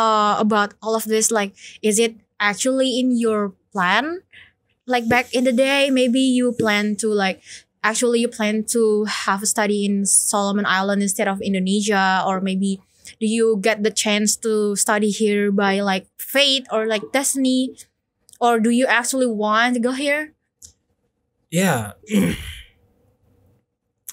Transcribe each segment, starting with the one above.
about all of this? Like, is it actually in your plan? Like back in the day, maybe you plan to you plan to have a study in Solomon Island instead of Indonesia, or maybe do you get the chance to study here by like fate or like destiny, or do you actually want to go here? Yeah.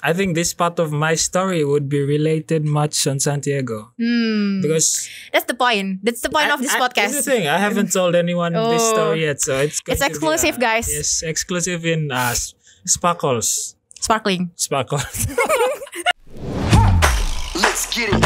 I think this part of my story would be related much on Santiago. Because That's the point. That's the point of this podcast. That's the thing. I haven't told anyone this story yet, so it's exclusive, guys. Yes, exclusive in Sparkles. Sparkling. Sparkles. Let's get it.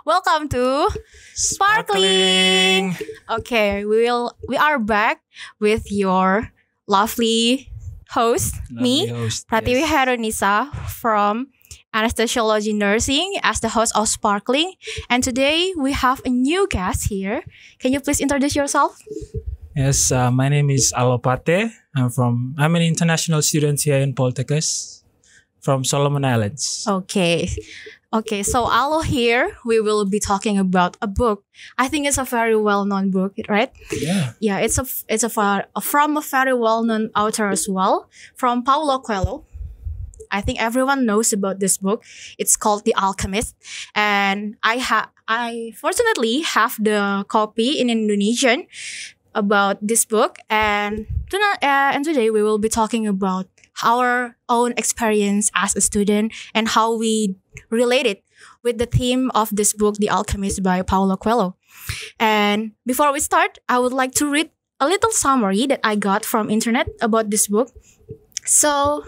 Welcome to Sparkling. Okay, we are back with your lovely host, Pratiwi yes. Heronisa from Anesthesiology Nursing as the host of Sparkling. And today we have a new guest here. Can you please introduce yourself? Yes, my name is Alopate. I'm an international student here in Poltekkes from Solomon Islands. Okay, so Alo here, we will be talking about a book. I think it's a very well-known book, right? Yeah. Yeah, it's from a very well-known author as well, from Paulo Coelho. I think everyone knows about this book. It's called The Alchemist, and I fortunately have the copy in Indonesian about this book, and today we will be talking about our own experience as a student and how we relate it with the theme of this book, The Alchemist by Paulo Coelho. And before we start, I would like to read a little summary that I got from internet about this book. So,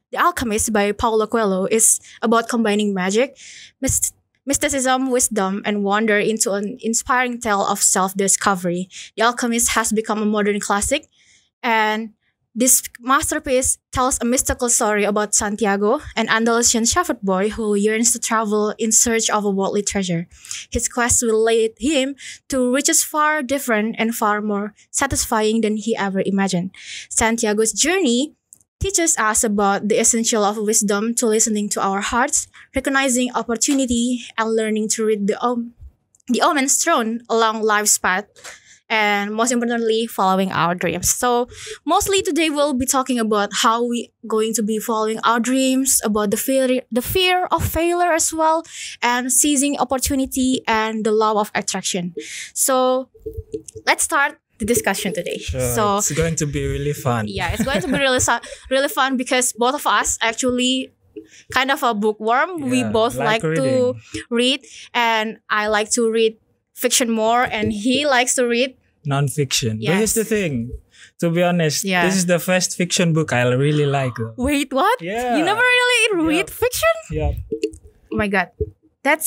The Alchemist by Paulo Coelho is about combining magic, mysticism, wisdom, and wonder into an inspiring tale of self-discovery. The Alchemist has become a modern classic, and this masterpiece tells a mystical story about Santiago, an Andalusian shepherd boy who yearns to travel in search of a worldly treasure. His quest will lead him to riches far different and far more satisfying than he ever imagined. Santiago's journey teaches us about the essential of wisdom to listening to our hearts, recognizing opportunity, and learning to read the omens thrown along life's path, and most importantly, following our dreams. So mostly today we'll be talking about how we going to be following our dreams, about the fear of failure as well, and seizing opportunity and the law of attraction. So let's start the discussion today. So it's going to be really fun. Yeah, it's going to be really fun because both of us actually kind of a bookworm. Yeah, we both like to read, and I like to read fiction more, and he likes to read non-fiction. Yes. But here's the thing. To be honest, this is the first fiction book I really like. Wait, what? Yeah. You never really read fiction? Yeah. Oh my god. I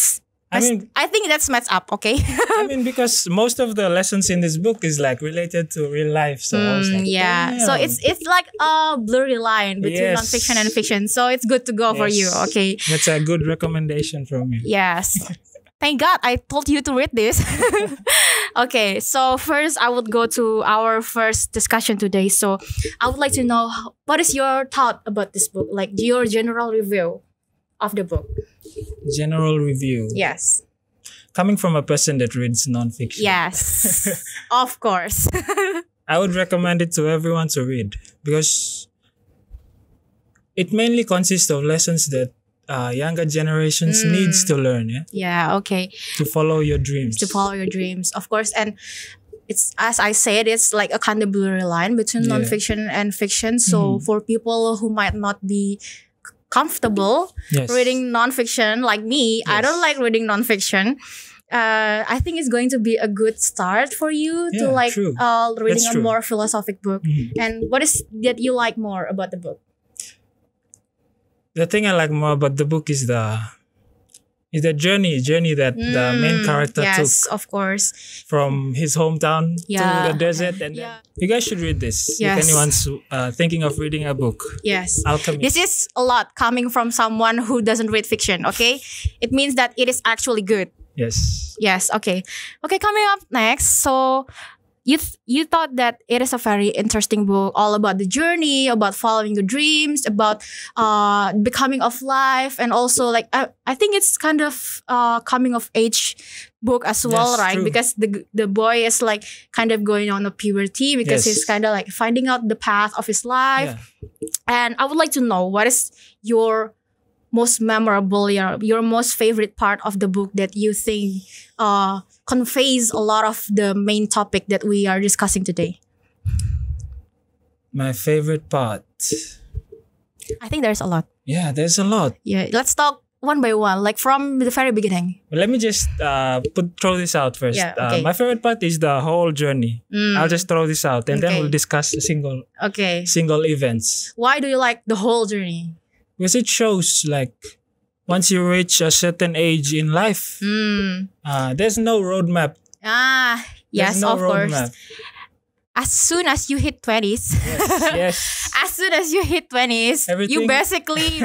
think that's messed up, okay? I mean, because most of the lessons in this book is like related to real life. So I was like, yeah. damn. So it's like a blurry line between non-fiction and fiction. So it's good to go for you, okay? That's a good recommendation from me. Yes. Thank God I told you to read this. Okay, so first I would go to our first discussion today. So I would like to know what is your thought about this book? Like your general review of the book. General review. Yes. Coming from a person that reads non-fiction. Yes. Of course. I would recommend it to everyone to read because it mainly consists of lessons that younger generations needs to learn. Yeah, okay. To follow your dreams. Of course. And it's, as I said, it's like a kind of blurry line between non-fiction and fiction. So for people who might not be comfortable reading non-fiction like me, I don't like reading non-fiction. I think it's going to be a good start for you to like reading a more philosophic book. And what is that you like more about the book? The thing I like more about the book is the journey that the main character took. Yes, of course. From his hometown to the desert. And then you guys should read this. Yes. If anyone's thinking of reading a book. Yes. Alchemist. This is a lot coming from someone who doesn't read fiction, okay? It means that it is actually good. Yes. Yes, okay. Okay, coming up next. So you thought that it is a very interesting book, all about the journey, about following your dreams, about becoming of life, and also like I think it's kind of coming of age book as well, Yes, right? true. Because the boy is like kind of going on a puberty because Yes. he's kind of like finding out the path of his life. Yeah. And I would like to know what is your most memorable, your most favorite part of the book that you think conveys a lot of the main topic that we are discussing today. My favorite part. I think there's a lot. Yeah, there's a lot. Yeah, let's talk one by one, like from the very beginning. But let me just throw this out first. Yeah, okay. My favorite part is the whole journey. I'll just throw this out, and then Okay. we'll discuss Okay. single events. Why do you like the whole journey? Because it shows like once you reach a certain age in life, there's no roadmap. Yes, There's no of course. roadmap. As soon as you hit 20s, Yes. as soon as you hit 20s, you Everything- basically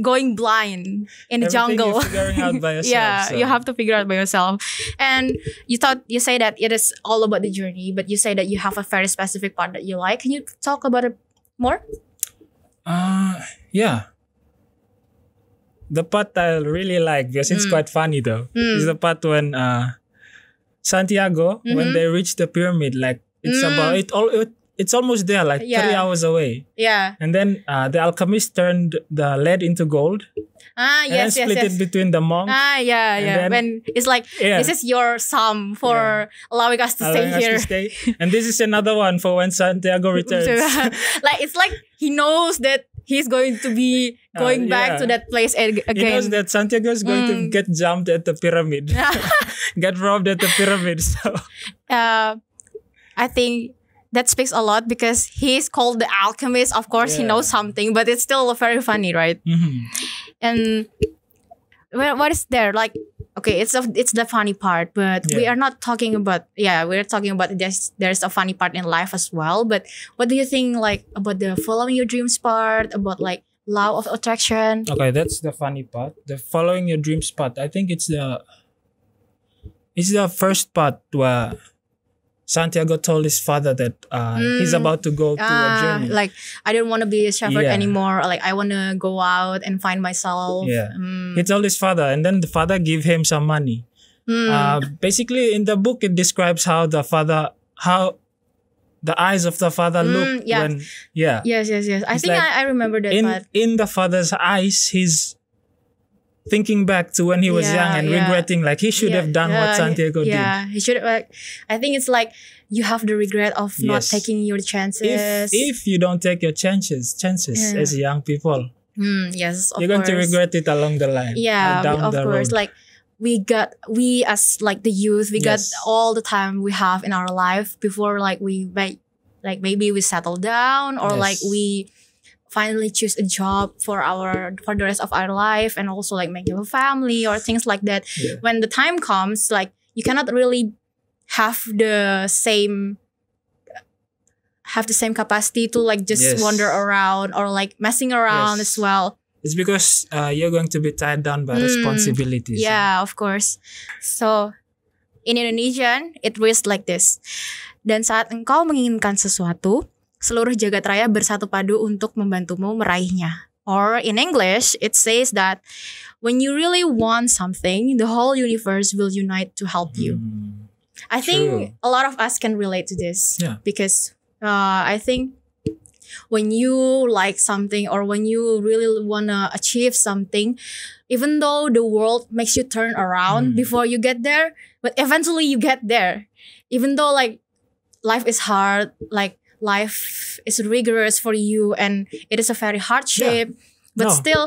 going blind in the Everything jungle. you're figuring out by yourself. Yeah, so. you have to figure out by yourself. And you say that it is all about the journey, but you say that you have a very specific part that you like. Can you talk about it more? Yeah. The part I really like because it's quite funny though is the part when Santiago when they reach the pyramid, like it's it's almost there, like Yeah. 3 hours away. Yeah. And then the alchemist turned the lead into gold and Yes, then split yes. it between the monk. Yeah. then- When it's like, Yeah. this is your sum for allowing us to allowing stay us here. to stay. And this is another one for when Santiago returns. Like, it's like he knows that he's going to be going back yeah. to that place again. He knows that Santiago is going to get jumped at the pyramid, get robbed at the pyramid. So I think that speaks a lot because he's called the Alchemist. Of course, he Yeah. knows something, but it's still very funny, right? And what is there? Like, okay, it's the funny part, but we Yeah. are not talking about. Yeah, we're talking about there's a funny part in life as well. But what do you think, like, about the following your dreams part? About like law of attraction? okay, that's the funny part. The following your dreams part. I think it's the first part where Santiago told his father that he's about to go to a journey. Like, I don't want to be a shepherd Yeah. anymore. Like, I want to go out and find myself. Yeah. He told his father, and then the father gave him some money. Basically, in the book, it describes how the eyes of the father look yeah. when, yeah. Yes. I It's think like I remember that part. In the father's eyes, he's thinking back to when he was young and regretting, like he should have done what Santiago did. Yeah, he should have. Like, I think it's like you have the regret of not Yes. taking your chances. If you don't take your chances Yeah. as young people, Yes, of you're going to course. regret it along the line. Yeah, down of the course. road. Like we as like the youth, we got Yes. all the time we have in our life before like maybe we settle down or Yes. like we finally choose a job for the rest of our life and also like making a family or things like that. Yeah. When the time comes, like you cannot really have the same capacity to like just Yes. wander around or like messing around Yes. as well. It's because you're going to be tied down by responsibilities. Yeah, of course. So, in Indonesian, it reads like this. Dan saat engkau menginginkan sesuatu, seluruh jagat raya bersatu padu untuk membantumu meraihnya. Or in English, it says that when you really want something, the whole universe will unite to help you. I think True. a lot of us can relate to this. Yeah. Because I think when you like something or when you really want to achieve something, even though the world makes you turn around before you get there, but eventually you get there. Even though like life is hard, like life is rigorous for you and it is a very hardship, but No. still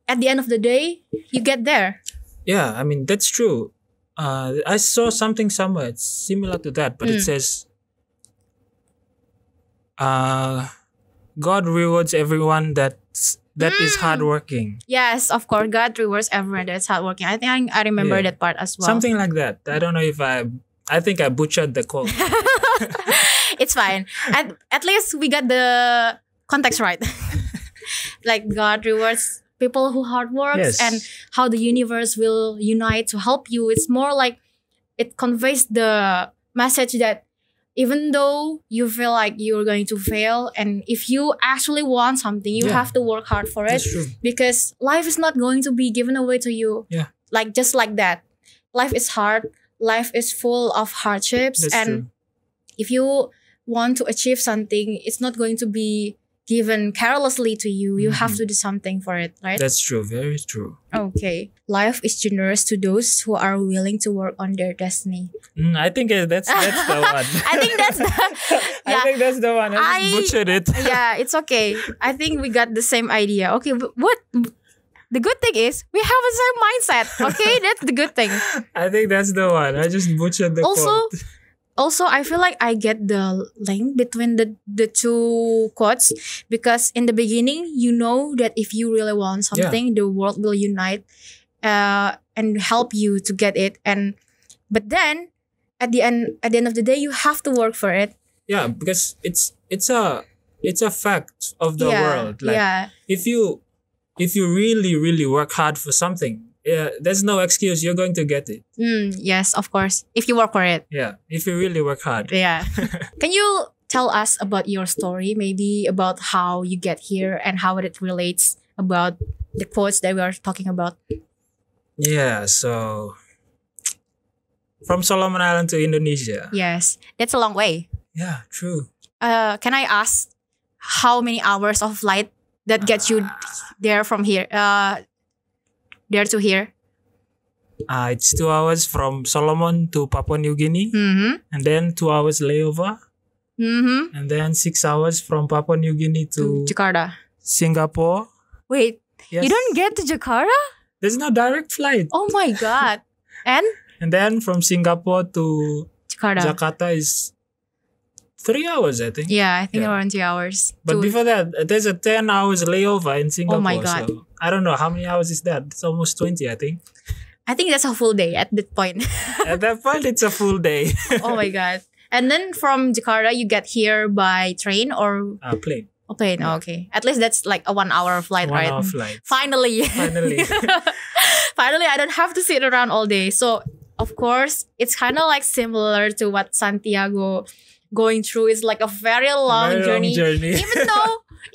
at the end of the day, you get there. Yeah, I mean, that's true. I saw something somewhere. It's similar to that, but it says, God rewards everyone that is hardworking. Yes, of course, God rewards everyone that's hardworking. I think I remember Yeah. that part as well. Something like that. I don't know if I think I butchered the quote. It's fine. At least we got the context right. Like God rewards people who hard works Yes. and how the universe will unite to help you. It's more like it conveys the message that even though you feel like you're going to fail, and if you actually want something, you Yeah. have to work hard for it, That's true. because life is not going to be given away to you. Yeah. Like just like that. Life is hard. Life is full of hardships, That's and true. if you want to achieve something, it's not going to be given carelessly to you. You have Mhm. to do something for it, right? That's true. Very true. Okay. Life is generous to those who are willing to work on their destiny. I think that's the one. I think that's the, I yeah. think that's the one. I I- just butchered it. Yeah, it's okay. I think we got the same idea. Okay, what the good thing is we have the same mindset. Okay, that's the good thing. I think that's the one. I just butchered the Also, quote. Also, I feel like I get the link between the two quotes, because in the beginning, you know that if you really want something, the world will unite and help you to get it. But then at the end of the day, you have to work for it. Yeah, because it's a fact of the world. Like yeah, if you really work hard for something, there's no excuse. You're going to get it. yes, of course. If you work for it. Yeah, if you really work hard. Yeah. Can you tell us about your story, maybe about how you get here and how it relates about the quotes that we are talking about? Yeah, so from Solomon Island to Indonesia. Yes, that's a long way. Yeah, true. Can I ask how many hours of flight that gets you there from here? There to here? It's 2 hours from Solomon to Papua New Guinea, Mm-hmm. and then 2 hours layover, Mm-hmm. and then 6 hours from Papua New Guinea To to Jakarta. Singapore. Wait, Yes. you don't get to Jakarta? There's no direct flight. Oh my god. And And then from Singapore to Jakarta. Jakarta is 3 hours, I think. Yeah, I think Yeah. around 2 hours. But To- before that, there's a 10 hours layover in Singapore. Oh my God. So I don't know how many hours is that. It's almost 20, I think. I think that's a full day at that point. At that point, it's a full day. Oh my god. And then from Jakarta, you get here by train or Plane. plane? Oh, okay. At least that's like a 1 hour flight, 1 right? hour flight. Finally. Finally. Finally, I don't have to sit around all day. So, of course, it's kind of like similar to what Santiago going through. It's like a very long Very long journey. journey.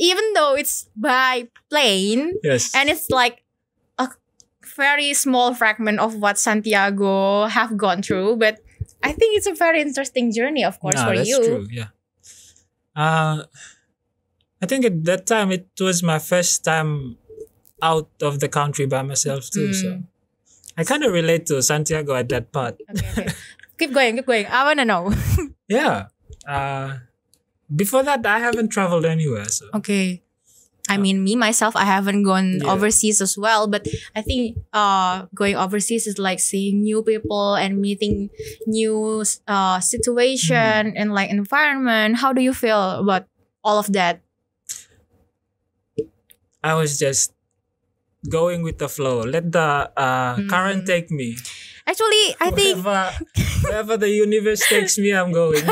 Even though it's by plane, Yes. and it's like a very small fragment of what Santiago have gone through, but I think it's a very interesting journey, of course, for that's you. true. Yeah. I think at that time it was my first time out of the country by myself too. So I kind of relate to Santiago at that part. Okay. Keep going. I wanna know. Yeah. Before that, I haven't traveled anywhere. So Okay. I mean, me myself, I haven't gone Yeah. overseas as well, but I think going overseas is like seeing new people and meeting new situation and like environment. How do you feel about all of that? I was just going with the flow. Let the current take me. Actually, I think, Wherever the universe takes me, I'm going.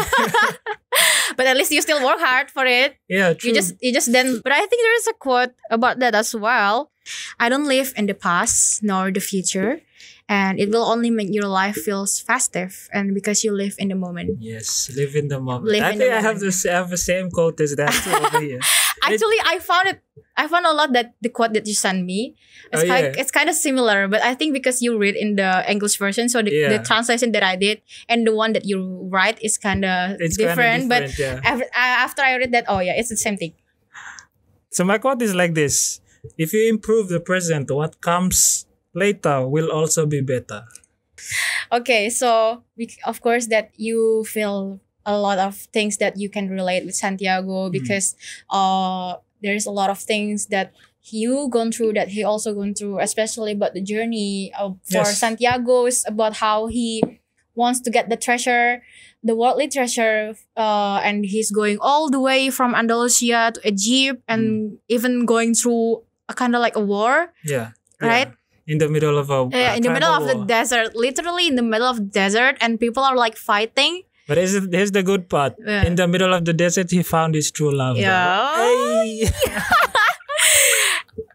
but at least you still work hard for it. Yeah, true. You just then. But I think there is a quote about that as well. I don't live in the past nor the future, and it will only make your life feels festive, and because you live in the moment. Yes, live in the moment. Live I in think the I have moment. the same quote as that too over here. Actually, I found a lot that the quote that you sent me. It's Oh, yeah. it's kind of similar, but I think because you read in the English version, so the Yeah. translation that I did and the one that you write is kind of It's different. kinda But different, yeah. after I read that, oh yeah, it's the same thing. So my quote is like this: if you improve the present, what comes later will also be better. Okay, so of course that you feel a lot of things that you can relate with Santiago because there's a lot of things that you gone through that he also gone through, especially about the journey for Yes. Santiago is about how he wants to get the treasure, the worldly treasure, and he's going all the way from Andalusia to Egypt and even going through a kind of like a war, Yeah. right? In the middle of a In the middle of the war. desert, literally in the middle of the desert, and people are like fighting. But here's the good part. Yeah. In the middle of the desert, he found his true love. Yeah. Hey.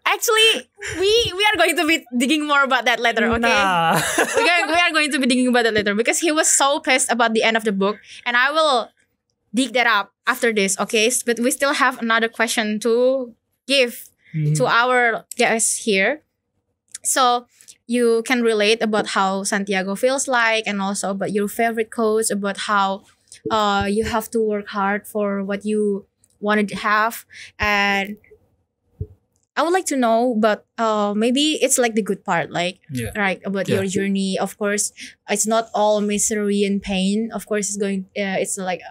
Actually, we are going to be digging more about that later, okay? Nah. We are going to be digging about that later because he was so pissed about the end of the book, and I will dig that up after this, okay? But we still have another question to give to our guests here. So you can relate about how Santiago feels like, and also about your favorite quotes, about how you have to work hard for what you wanted to have. And I would like to know, but maybe it's like the good part, like right about your journey. Of course, it's not all misery and pain. Of course, it's like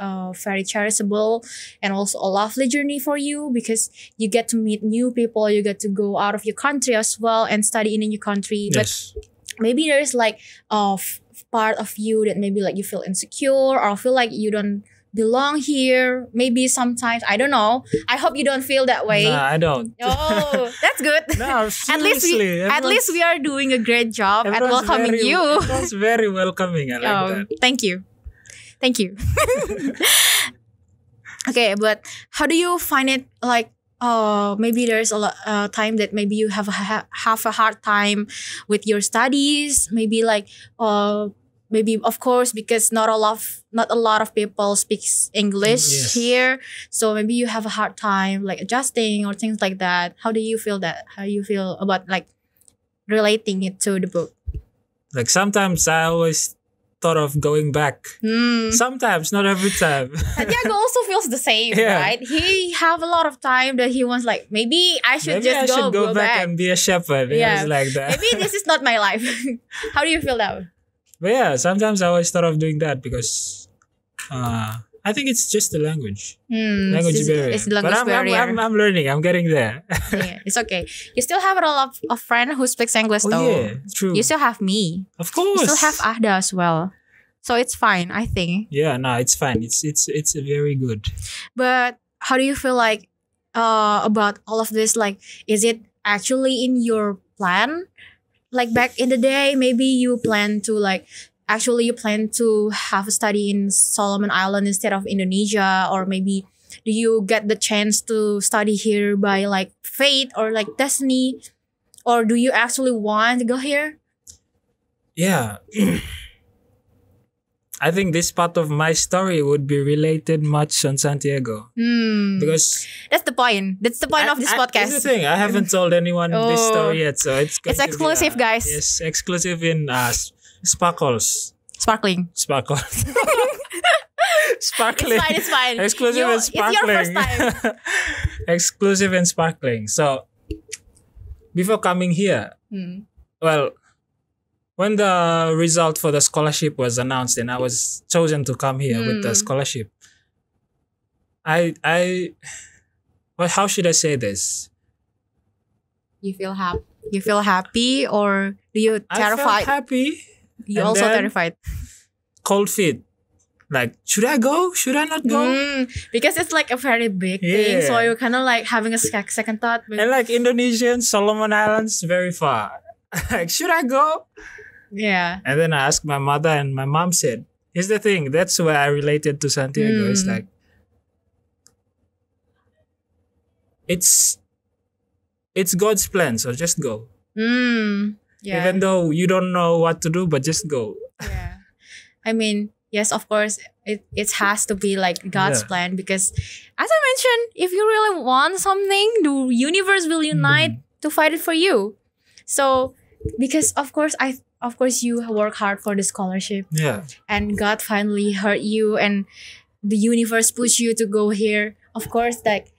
very charitable and also a lovely journey for you, because you get to meet new people, you get to go out of your country as well and study in a new country. Yes. But maybe there's like a part of you that maybe like you feel insecure or feel like you don't belong here. Maybe sometimes, I don't know. I hope you don't feel that way. Nah, I don't. Oh, that's good. No, seriously. At least we are doing a great job at welcoming you. Everyone's very welcoming. I like that. Thank you. Okay, but how do you find it? Like, maybe there's a lot time that maybe you have a hard time with your studies. Maybe like, maybe of course, because not a lot of people speaks English here, so maybe you have a hard time like adjusting or things like that. How do you feel that? How do you feel about like relating it to the book? Like sometimes I always thought of going back. Sometimes, not every time. Santiago also feels the same, right? He have a lot of time that he wants like, maybe I should go back and be a shepherd. Yeah, it's like that. Maybe this is not my life. How do you feel that? But yeah, sometimes I always thought of doing that because I think it's just the language. Language barrier. It's the language barrier. I'm learning. I'm getting there. Yeah, it's okay. You still have a lot of friend who speaks English though. Yeah, true. You still have me. Of course. You still have Ahda as well. So it's fine, I think. Yeah, no, it's fine. It's very good. But how do you feel like about all of this? Like, is it actually in your plan? Like back in the day, maybe you plan to have a study in Solomon Island instead of Indonesia, or maybe do you get the chance to study here by like fate or like destiny, or do you actually want to go here? Yeah. I think this part of my story would be related much on Santiago. Because that's the point. That's the point of this podcast. That's the thing. I haven't told anyone this story yet, so it's exclusive, guys. Yes, exclusive in Sparkles. Sparkling. Sparkles. Sparkling. It's fine. Exclusive and sparkling. It's your first time. Exclusive and sparkling. So before coming here, well, when the result for the scholarship was announced and I was chosen to come here with the scholarship, well, how should I say this? You feel happy? You feel happy, or do you terrified? I felt happy. You also terrified. Cold feet. Like, should I go? Should I not go? Because it's like a very big thing, so you're kind of like having a second thought. And like Indonesian, Solomon Islands, very far. Like, should I go? Yeah. And then I asked my mother, and my mom said, here's the thing, that's where I related to Santiago. It's like, it's God's plan, so just go. Yeah. Even though you don't know what to do, but just go. Yeah. I mean, yes, of course, it has to be like God's plan, because as I mentioned, if you really want something, the universe will unite to fight it for you. So, because of course you work hard for the scholarship. Yeah. And God finally heard you, and the universe pushed you to go here. Of course, like,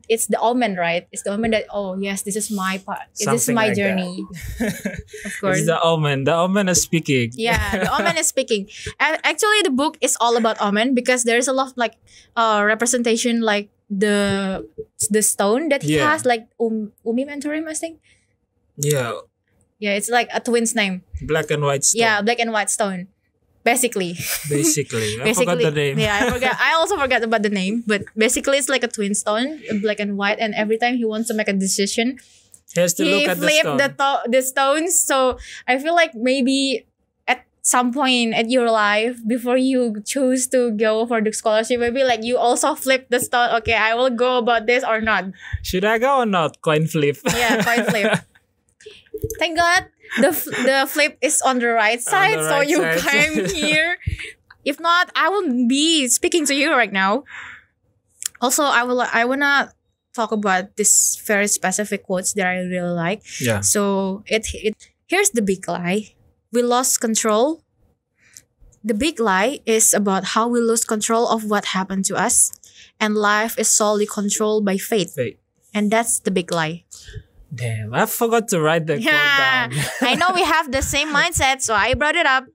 it's the omen, right? It's the omen that, oh yes, this is my part. This is my like journey. Of course. It's the omen. The omen is speaking. Yeah, the omen is speaking. And actually, the book is all about omen, because there's a lot of like representation, like the stone that he has, like Umi Mentorim, I think. Yeah. Yeah, it's like a twin's name. Black and white stone. Yeah, black and white stone. Basically. I forgot the name. Yeah, I also forgot about the name. But basically, it's like a twin stone, black and white. And every time he wants to make a decision, he has to look at the stone. He flipped the stones. So I feel like maybe at some point at your life, before you choose to go for the scholarship, maybe like you also flip the stone. Okay, I will go about this or not. Should I go or not? Coin flip. Yeah, coin flip. Thank God the flip is on the right side, so you came here If not, I wouldn't be speaking to you right now. Also, I wanna talk about this very specific quotes that I really like. Yeah. So here's the big lie. We lost control. The big lie is about how we lose control of what happened to us, and life is solely controlled by fate. Wait. And that's the big lie. Damn, I forgot to write that quote Yeah, down. I know we have the same mindset, so I brought it up.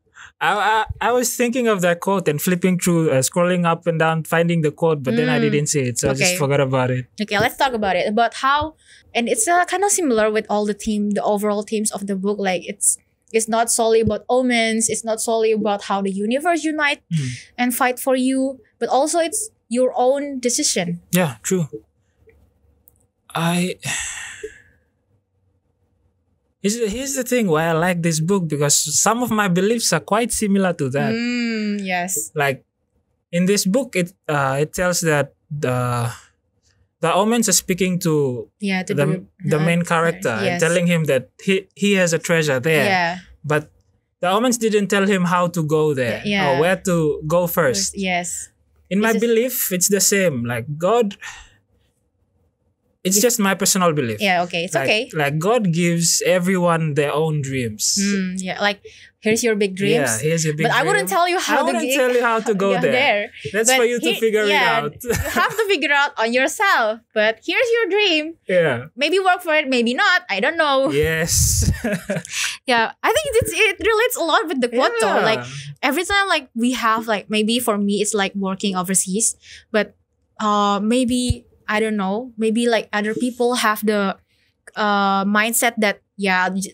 I was thinking of that quote and flipping through, scrolling up and down, finding the quote, but then I didn't see it, so I Okay. just forgot about it. Okay, let's talk about it. About how, and it's kind of similar with all the overall themes of the book. Like it's not solely about omens. It's not solely about how the universe unite and fight for you, but also it's your own decision. Yeah, true. Here's the thing why I like this book, because some of my beliefs are quite similar to that. Yes. Like in this book, it tells that the omens are speaking to Yeah. To the main character and yes. telling him that he has a treasure there. Yeah. But the omens didn't tell him how to go there Yeah. or where to go first. Yes. In my It's just- belief, it's the same. Like God, it's just my personal belief. Yeah. Okay. It's okay. Like God gives everyone their own dreams. Yeah. Like here's your big dreams. Yeah, here's your big But I wouldn't dream. tell you how I wouldn't tell you how to go yeah, there. That's But for you to figure it out. You have to figure out on yourself. But here's your dream. Yeah. Maybe work for it, maybe not. I don't know. Yes. Yeah, I think it relates a lot with the quote though. Like every time like we have like maybe for me it's like working overseas, but maybe I don't know, maybe like other people have the mindset that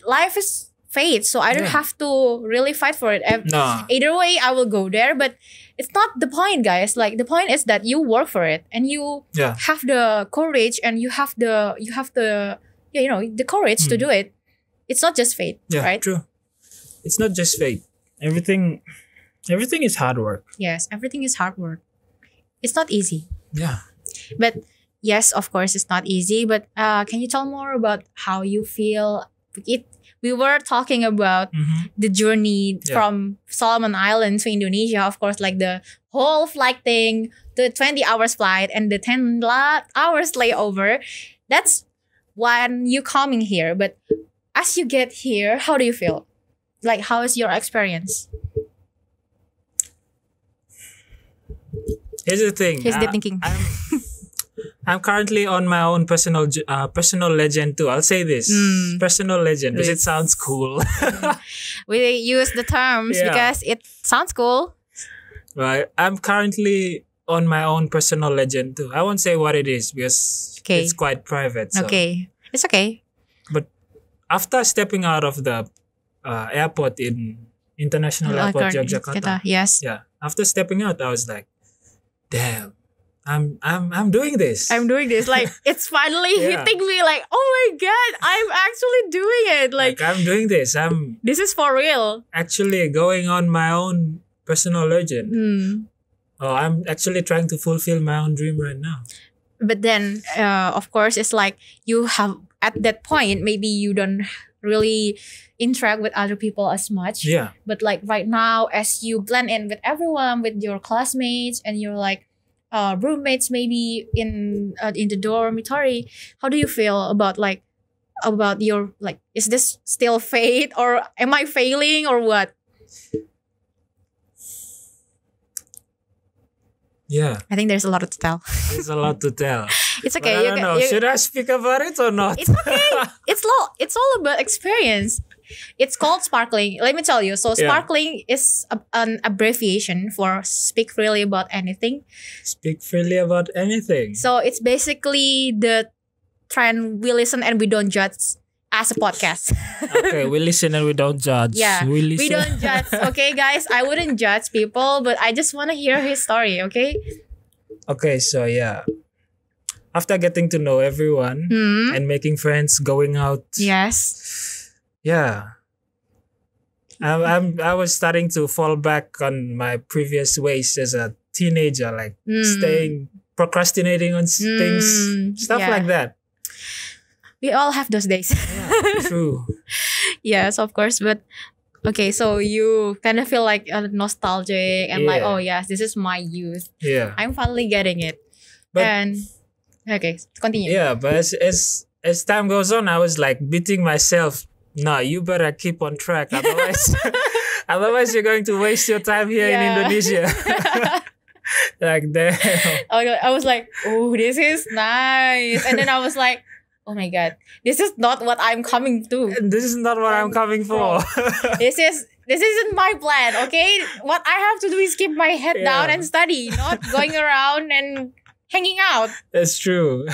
life is fate, so I don't Yeah. have to really fight for it. No. Either way, I will go there, but it's not the point, guys. Like the point is that you work for it and you Yeah. have the courage and you have the the courage to do it. It's not just fate, Yeah, right? true. It's not just fate. Everything is hard work. Yes, everything is hard work. It's not easy. Yeah. But yes, of course, it's not easy. But can you tell more about how you feel? We were talking about the journey Yeah. from Solomon Islands to Indonesia. Of course, like the whole flight thing, the 20 hours flight and the 10 hours layover. That's when you coming here. But as you get here, how do you feel? Like, how is your experience? Here's the thing. Here's deep thinking. I'm currently on my own personal legend too. I'll say this. Personal legend because it sounds cool. We use the terms Yeah. because it sounds cool. Right. I'm currently on my own personal legend too. I won't say what it is because Okay. it's quite private. So. Okay. It's okay. But after stepping out of the airport in International Airport Yogyakarta, Yes. yeah. After stepping out, I was like, damn, I'm doing this. I'm doing this. Like, it's finally Yeah. hitting me like, oh my God, I'm actually doing it. Like, I'm doing this. I'm this is for real. actually going on my own personal legend. Oh, I'm actually trying to fulfill my own dream right now. But then, of course, it's like you have, at that point, maybe you don't really interact with other people as much. Yeah. But like right now, as you blend in with everyone, with your classmates and your like roommates, maybe in the dormitory, how do you feel about your like? Is this still fate or am I failing or what? Yeah. I think there's a lot to tell. There's a lot to tell. It's But okay. I don't know. Should I speak about it or not? It's okay. It's all about experience. It's called sparkling. Let me tell you. So Yeah. sparkling is an abbreviation for speak freely about anything. Speak freely about anything. So it's basically the trend we listen and we don't judge as a podcast. Okay, we listen and we don't judge. Yeah, we listen. we don't judge. Okay, guys, I wouldn't judge people, but I just want to hear his story. Okay. Okay, so yeah. After getting to know everyone and making friends, going out, Yes. yeah, I was starting to fall back on my previous ways as a teenager, like procrastinating on things, stuff yeah. like that. We all have those days. Yeah, true. Yes, of course. But Okay, so you kind of feel like nostalgic and like, Yeah. oh yes, this is my youth. Yeah. I'm finally getting it. But And okay, continue. yeah, but as time goes on, I was like beating myself. No, you better keep on track, otherwise, otherwise you're going to waste your time here in Yeah. Indonesia. Like damn. I was like, oh, this is nice. And then I was like, oh my God, this is not what I'm coming to. This is not what I'm coming for. This isn't my plan, okay? What I have to do is keep my head down Yeah. and study, not going around and hanging out. That's true.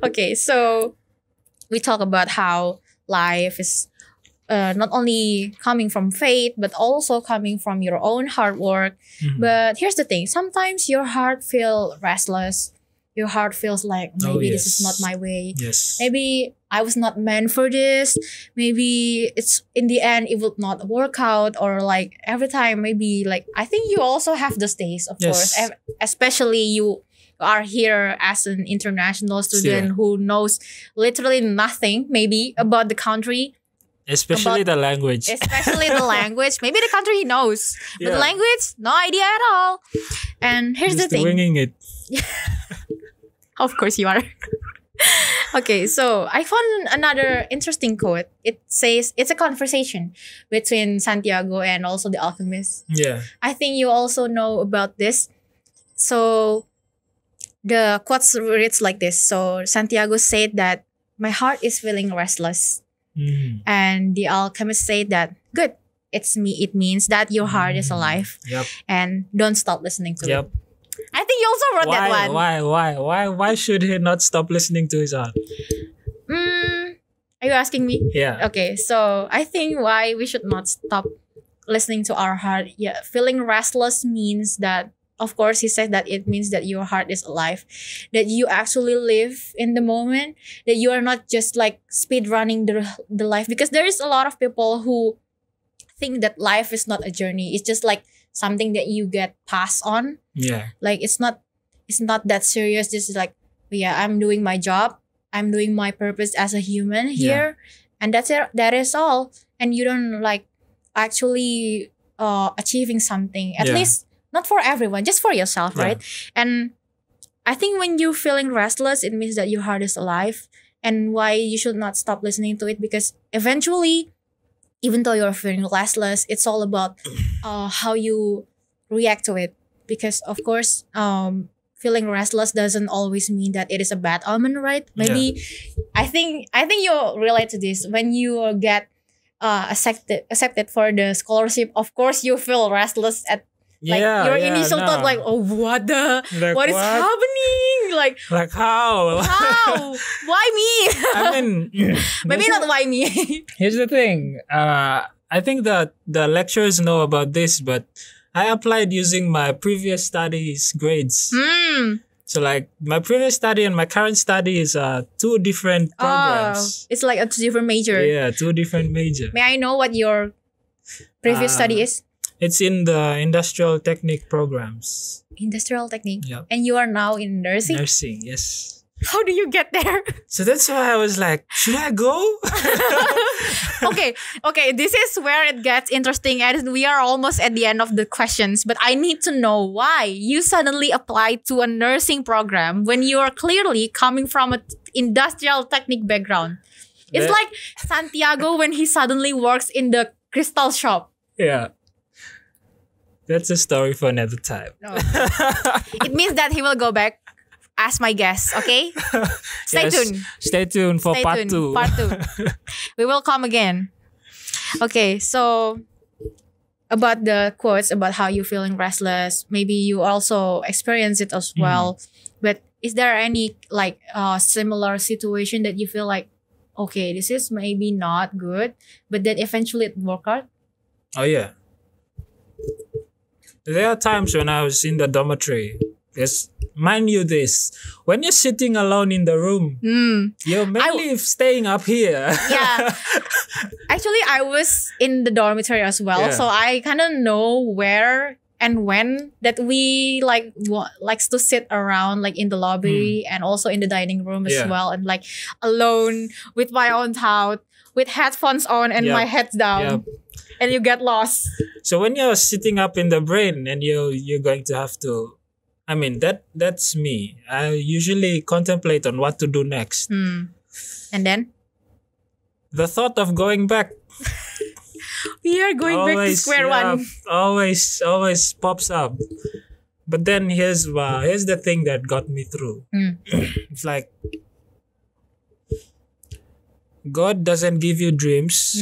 Okay, so we talk about how life is not only coming from fate, but also coming from your own hard work. Mhm. But here's the thing: sometimes your heart feels restless. Your heart feels like maybe this is not yes. my way. Yes. Maybe I was not meant for this. Maybe it's in the end it would not work out, or like every time maybe like I think you also have those days, of Yes. course. Especially you are here as an international student Yeah. who knows literally nothing maybe about the country, Especially the language. especially the language. Maybe the country he knows, but the Yeah. language, no idea at all. And here's Just the thing. winging it. Of course you are. Okay, so I found another interesting quote. It says it's a conversation between Santiago and also the Alchemist. Yeah. I think you also know about this. So the quote reads like this. So Santiago said that my heart is feeling restless. Mhm. And the Alchemist said that good. It means that your heart is alive Yep. and don't stop listening to Yep. it. I think you also wrote that one. Why should he not stop listening to his heart? Are you asking me? Yeah. Okay, so I think why we should not stop listening to our heart. Yeah, feeling restless means that, of course, he said that it means that your heart is alive, that you actually live in the moment, that you are not just like speed running the life. Because there is a lot of people who think that life is not a journey. It's just like something that you get passed on. Yeah. Like it's not that serious. This is like, yeah, I'm doing my job. I'm doing my purpose as a human here. And that's it. That is all. And you don't like actually achieving something. At Yeah. least not for everyone, just for yourself, Yeah. right? And I think when you're feeling restless, it means that your heart is alive. And why you should not stop listening to it, because eventually, even though you're feeling restless, it's all about how you react to it. Because of course, feeling restless doesn't always mean that it is a bad omen, right? Maybe I think you relate to this when you get accepted for the scholarship. Of course, you feel restless at like your initial thought, like, oh, what is happening? Like how? how? Why me? I mean, Maybe not why me. here's the thing. I think that the lecturers know about this, but I applied using my previous studies grades. So like my previous study and my current study is two different programs. It's like a different major. Yeah, two different major. May I know what your previous study is? It's in the industrial technique programs. Industrial technique. Yep. And you are now in nursing? Nursing, yes. How do you get there? So that's why I was like, should I go? Okay, this is where it gets interesting, and we are almost at the end of the questions, but I need to know why you suddenly applied to a nursing program when you are clearly coming from an industrial technique background. It's That- like Santiago when he suddenly works in the crystal shop. Yeah. That's a story for another time. No. It means that he will go back as my guest, okay? Stay Yes, tuned. Stay tuned for Stay part tuned. 2. Part 2. We will come again. Okay, so about the quotes about how you're feeling restless, maybe you also experience it as well. But is there any like similar situation that you feel like, okay, this is maybe not good, but then eventually it worked out? Oh yeah. There are times when I was in the dormitory. Yes, mind you this. When you're sitting alone in the room, you're mainly staying up here. Yeah. Actually, I was in the dormitory as well. Yeah. So I kind of know where and when that we likes to sit around like in the lobby and also in the dining room as Yeah. well, and like alone with my own thought, with headphones on and Yep. my head down, Yep. and you get lost. So when you're sitting up in the brain and you're going to have to, I mean that's me. I usually contemplate on what to do next. And then The thought of going back we are going back to square one. always pops up. But then here's the thing that got me through. It's like God doesn't give you dreams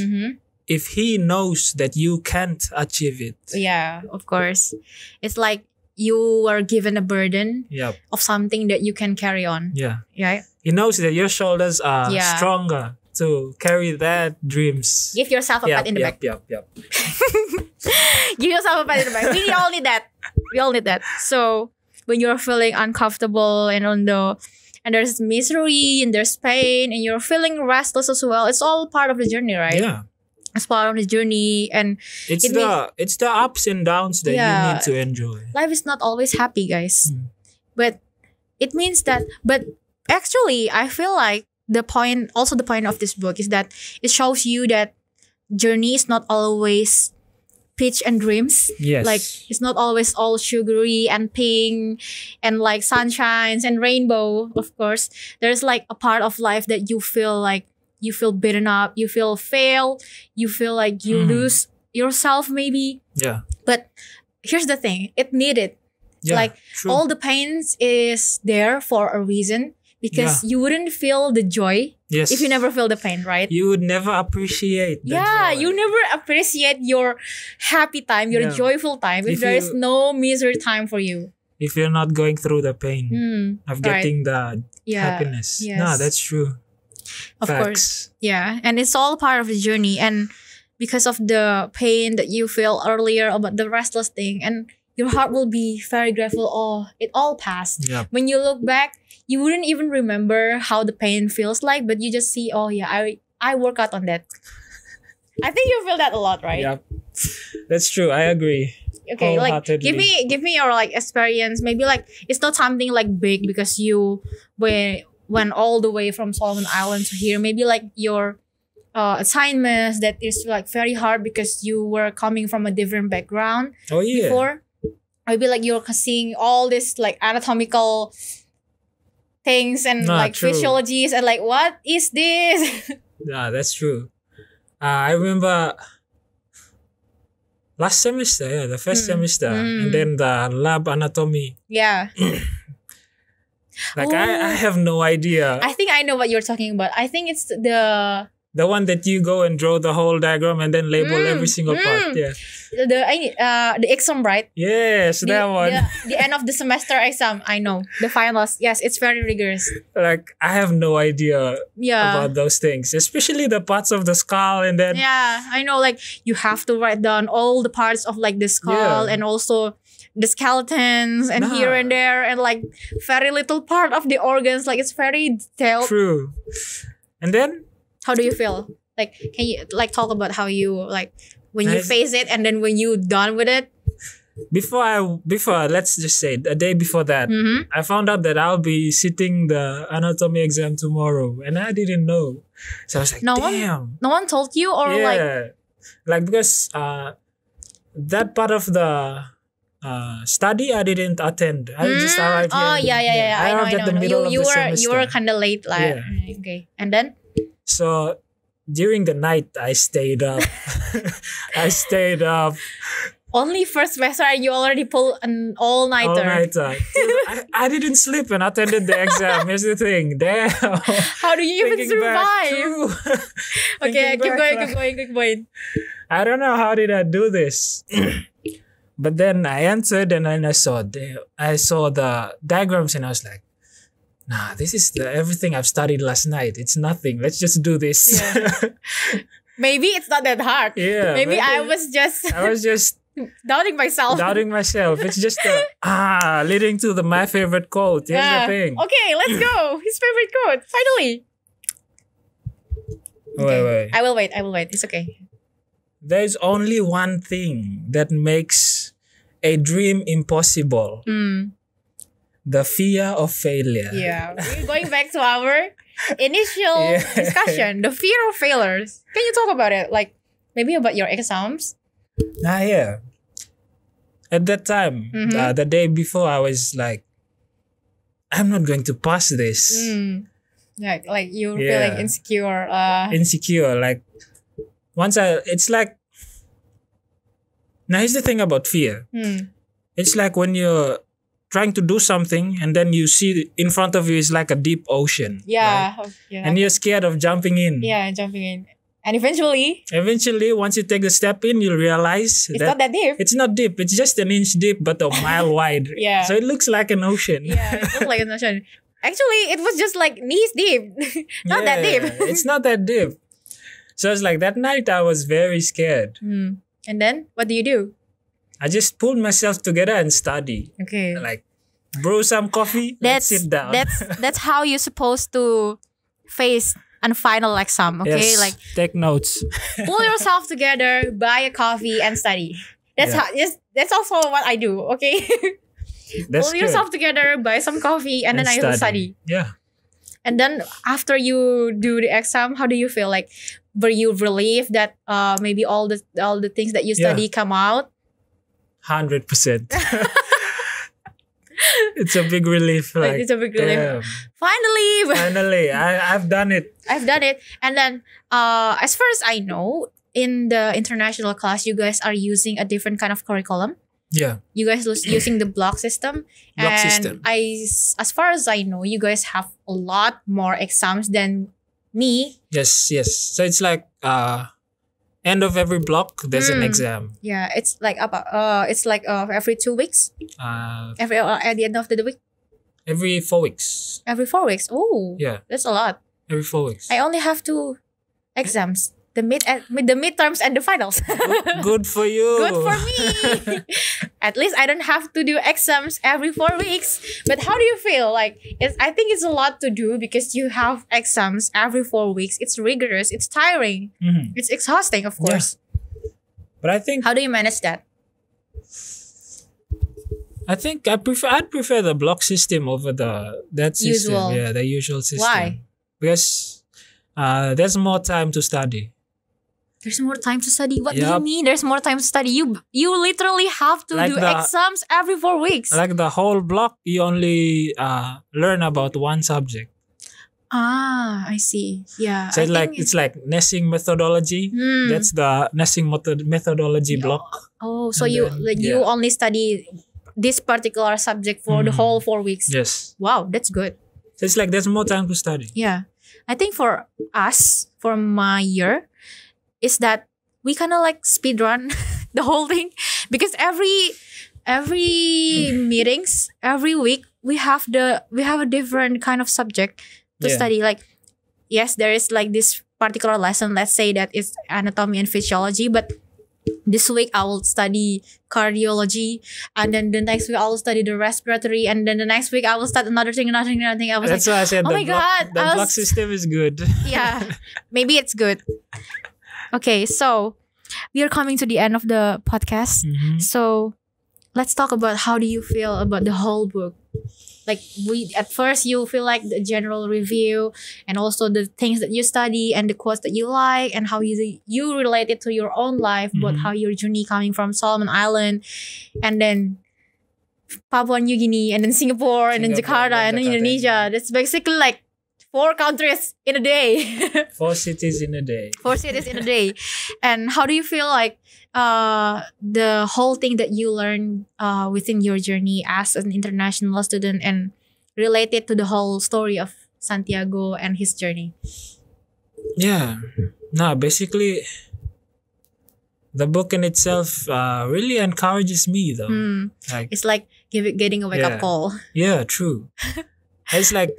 if He knows that you can't achieve it. Yeah, of course. It's like you are given a burden Yep. of something that you can carry on. Yeah. Right? He knows that your shoulders are Yeah. stronger to carry that dreams. Give yourself a pat in the back. Yep. Give yourself a pat in the back. We all need that. We all need that. So when you're feeling uncomfortable and there's misery and there's pain and you're feeling restless as well, it's all part of the journey, right? Yeah. It's part of the journey, and It's It the ups and downs that you Yeah. need to enjoy. life is not always happy, guys. But it means that, but actually, I feel like the point of this book is that it shows you that journey is not always peach and dreams. Yes. Like it's not always all sugary and pink and like sunshines and rainbow. Of course, there's like a part of life that you feel like you feel beaten up, you feel fail, you feel like you lose yourself maybe. Yeah. But here's the thing, it needed. Yeah. Like true. all the pains is there for a reason, because you wouldn't feel the joy yes. if you never feel the pain, right? You would never appreciate the joy. You never appreciate your happy time, your Yeah. joyful time if If there is you- no misery time for you. If you're not going through the pain of right. getting the Yeah. happiness. Yes. No, that's true. Of Facts. course. Yeah. And it's all part of the journey. And because of the pain that you feel earlier about the restless thing, and your heart will be very grateful. Oh, it all passed. Yep. When you look back, you wouldn't even remember how the pain feels like, but you just see, oh yeah, I work out on that. I think you feel that a lot, right? Yep. That's true. I agree. Okay, like Wholeheartedly. give me your like experience. Maybe like it's not something like big because you went all the way from Solomon Island to here. Maybe like your assignments that is like very hard because you were coming from a different background Oh yeah. before. Maybe like you're seeing all this like anatomical things and Nah, like true. physiologies and like what is this? Yeah, that's true. I remember last semester, the first semester, and then the lab anatomy. Yeah. Like I have no idea. I think I know what you're talking about. I think it's The one that you go and draw the whole diagram and then label every single part. Yeah. the exam, right? Yes, that one. The end of the semester exam. I know the finals. Yes, it's very rigorous. Like I have no idea Yeah. about those things, especially the parts of the skull and then Yeah, I know. Like you have to write down all the parts of like the skull Yeah. and also the skeletons and here and there and like very little part of the organs. Like it's very detailed. true. And then How do you feel? Like, can you like talk about how you like when you Nice. face it and then when you done with it? before let's just say a day before that, I found out that I'll be sitting the anatomy exam tomorrow, and I didn't know. So I was like, No damn. No one told you, or like like because that part of the study I didn't attend. I just arrived here. Oh yeah. I know. arrived at the I know. middle of You the were semester. kind of late, like okay. And then So during the night I stayed up. I stayed up only first semester and you already pull an all all nighter. nighter. I didn't sleep and attended the exam. Here's the thing. Damn. How do you even Thinking back, survive? true. Okay, Thinking back, keep going. I don't know how did I do this. But then I answered and then I saw the diagrams and I was like, nah, this is everything I've studied last night. It's nothing. Let's just do this. Yeah. Maybe it's not that hard. Yeah, Maybe I maybe- was just I was just doubting myself. doubting myself. It's just leading to my favorite quote. Here's the thing. Okay, let's go. His favorite quote. Finally. Wait. I will wait. It's okay. There's only one thing that makes a dream impossible, the fear of failure. Yeah, we're going back to our initial Yeah. discussion, the fear of failures. Can you talk about it? Like maybe about your exams? Yeah. At that time, the day before, I was like, I'm not going to pass this. Like you're Yeah. feeling insecure. Insecure. Like, it's like, now here's the thing about fear. It's like when you're trying to do something and then you see in front of you is like a deep ocean. Yeah. right? Yeah. And you're scared of jumping in. Yeah, jumping in. And eventually, Eventually, once you take the step in, you'll realize it's not that deep. it's not deep. It's just an inch deep, but a mile wide. Yeah. So it looks like an ocean. Yeah, it looks like an ocean. Actually, it was just like knees deep. Not that Yeah, deep. It's not that deep. So it's like that night I was very scared. And then, what do you do? I just pulled myself together and study. Okay. Like, brew some coffee, let's sit down. That's how you're supposed to face a final exam. Okay, Yes, like take notes. pull yourself together, buy a coffee, and study. That's Yeah. how. Yes, that's also what I do. Okay, That's pull yourself together, buy some coffee, and then I will study. Yeah. And then after you do the exam, how do you feel? Like, were you relieved that maybe all the things that you study come out? 100%. It's a big relief. Like, It's a big relief. damn. Finally, I've done it. I've done it. And then, as far as I know, in the international class, you guys are using a different kind of curriculum. Yeah. You guys using the block system. Block And system. as far as I know, you guys have a lot more exams than me. Yes. So it's like end of every block there's an exam. Yeah, it's like every 2 weeks. Every at the end of the week. Every 4 weeks. Every 4 weeks. Oh, Yeah. that's a lot. Every 4 weeks. I only have 2 exams. The midterms and the finals. Good for you. Good for me. At least I don't have to do exams every 4 weeks. But how do you feel? Like, I think it's a lot to do because you have exams every 4 weeks. It's rigorous. It's tiring. Mhm. It's exhausting, of course. But I think How do you manage that? I'd prefer the block system over that system. Usual. Yeah, the usual system. Why? Because there's more time to study. There's more time to study. What do you Yup. mean? There's more time to study. You literally have to Like do the- exams every 4 weeks. Like the whole block, you only learn about one subject. I see. Yeah. So I think it's like nesting methodology. That's the nesting methodology block. oh, so and you then- you yeah. only study this particular subject for the whole 4 weeks. Yes. Wow, that's good. So it's like there's more time to study. Yeah. I think for us, for my year, is that we kind of like speed run the whole thing because every meetings, every week we have a different kind of subject to Yeah. study. Like, yes, there is like this particular lesson, let's say that it's anatomy and physiology, but this week I will study cardiology, and then the next week I will study the respiratory, and then the next week I will start another thing. I was That's like, why I said oh my God, the I block was- system is good. yeah, maybe it's good. Okay, so we are coming to the end of the podcast. Mhm. So let's talk about how do you feel about the whole book. Like, at first you feel like the general review and also the things that you study and the quotes that you like and how you relate it to your own life, about Mhm. how your journey coming from Solomon Island and then Papua New Guinea and then Singapore and then Singapore, Jakarta and then Jakarta, Indonesia. That's basically like 4 countries in a day. 4 cities in a day. 4 cities in a day. And how do you feel like the whole thing that you learned within your journey as an international student and related to the whole story of Santiago and his journey? Yeah. No, basically, the book in itself really encourages me, though. Like, It's like getting a wake-up Yeah. call. yeah, true. It's like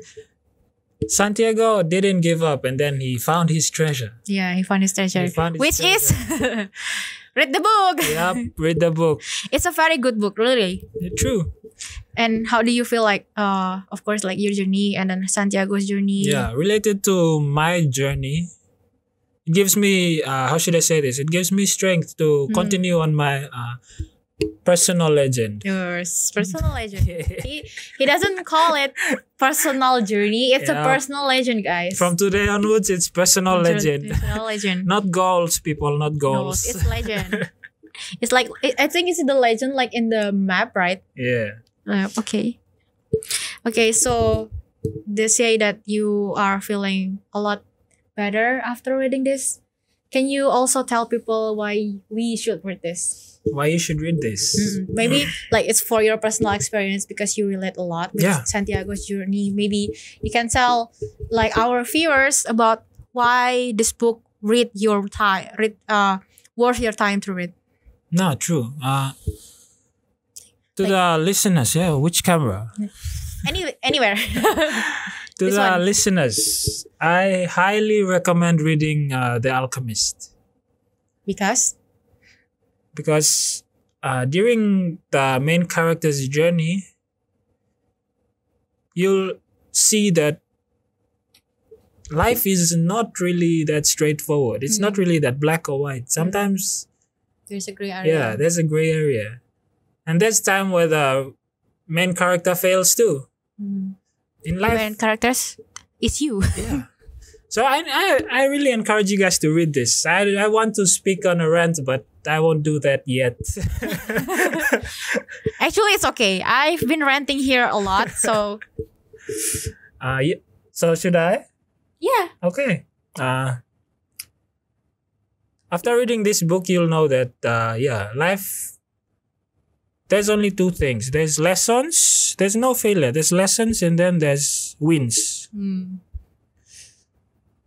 Santiago didn't give up, and then he found his treasure. Yeah, he found his treasure. He found his Which is read the book. Yep, read the book. It's a very good book, really. True. And how do you feel like, of course, like your journey and then Santiago's journey? Yeah, related to my journey, it gives me how should I say this? It gives me strength to continue on my personal legend. Yours, personal legend. He doesn't call it personal journey. It's a Yeah. personal legend, guys. From today onwards, it's personal legend. Personal legend. Not goals, people, not No, goals. it's legend. It's like I think it's the legend like in the map, right? Yeah. Okay. Okay, so they say that you are feeling a lot better after reading this. Can you also tell people why we should read this? Why you should read this? Maybe like it's for your personal experience because you relate a lot with Yeah. Santiago's journey. Maybe you can tell like our viewers about why this book worth your time to read. No, true. To the listeners, yeah, which camera? Anywhere. To This the one. listeners, I highly recommend reading The Alchemist because during the main character's journey, you'll see that life is not really that straightforward. It's not really that black or white. Sometimes, There's a gray area. yeah, there's a gray area. And there's time where the main character fails too. In life, Main characters, it's you. yeah. So I really encourage you guys to read this. I want to speak on a rant, but I won't do that yet. Actually, it's okay. I've been ranting here a lot, so Yeah. So should I? yeah. Okay. After reading this book, you'll know that life. There's only two things. There's lessons. There's no failure. There's lessons, and then there's wins.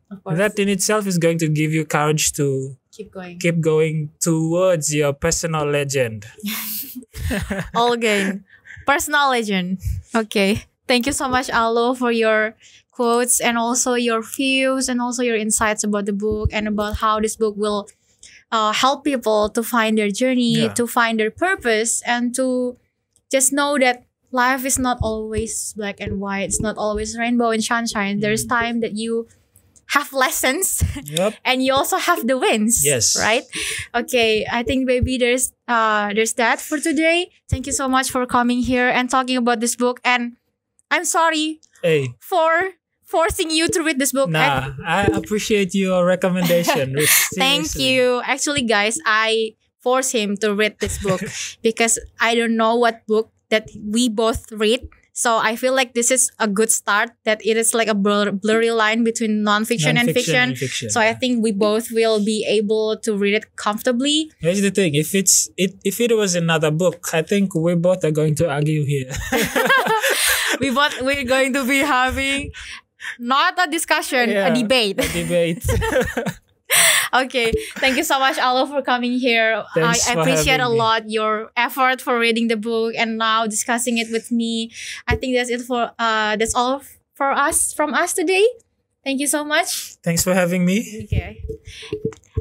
Of course. That in itself is going to give you courage to Keep going. keep going towards your personal legend. All again. Personal legend. Okay. Thank you so much, Alo, for your quotes and also your views and also your insights about the book and about how this book will help people to find their journey, Yeah. to find their purpose, and to just know that life is not always black and white. It's not always rainbow and sunshine. There's time that you have lessons Yep. and you also have the wins. Yes. Right? Okay. I think maybe there's that for today. Thank you so much for coming here and talking about this book. And I'm sorry Hey. for forcing you to read this book. Nah, I appreciate your recommendation. Thank Seriously. you. Actually, guys, I forced him to read this book because I don't know what book that we both read. So I feel like this is a good start, that it is like a blurry line between non-fiction and fiction. So I think we both will be able to read it comfortably. Here's the thing: if it was another book, I think we both are going to argue here. We're going to be having not a discussion, Yeah, a debate. a debate. Okay. Thank you so much, Alo, for coming here. Thanks I for appreciate a having me. lot your effort for reading the book and now discussing it with me. I think that's it for that's all for us from us today. Thank you so much. Thanks for having me. Okay.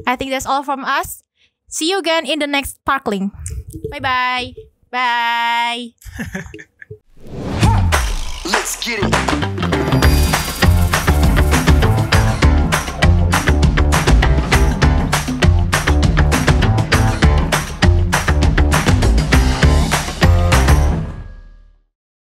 I think that's all from us. See you again in the next Sparkling. Bye-bye. Bye. Let's get it.